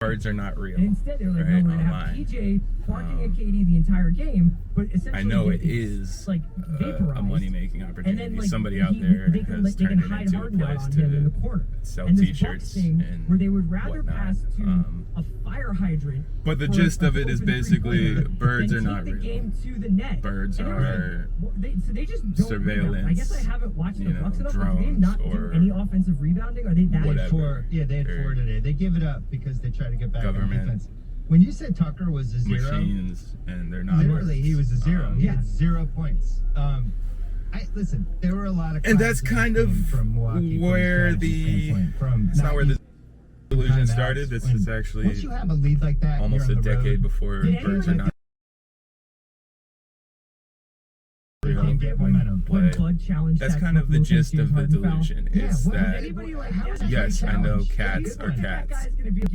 birds are not real. And instead, they're like, right, no, we're gonna have PJ barking at Katie the entire game, but essentially, I know it is like a money-making opportunity. And then, like, somebody out there they can has turned it hide into a hardware place on him in the corner. to sell And this T-shirts thing and where they would rather whatnot. pass to a fire hydrant. But the for gist a of it is open basically three-pointer birds than are not take the real. game to the net. Birds And it are was like, so they just don't surveillance, I guess I haven't watched the Bucks enough. drones, Did they not do or any offensive rebounding? Are they that? whatever. They had 4 today. They give it up because they try to get back on Government. defense. When you said Tucker was a zero, machines, and they're not. literally he was a zero. He Yeah. had 0 points. Listen, there were a lot of And that's classes kind of from Milwaukee, where from the from it's not where the delusion timeouts. started. This is actually Once you have a lead like that, almost you're a on the road, decade before Did birds are anyone- not you real. can get momentum. When But Bud challenged that's that kind of the Cliff Lewis gist of the James Harden foul. delusion. Yeah, Is what- that Anybody like how is that? that yes, I know challenge? cats You are think that cats. guy's gonna be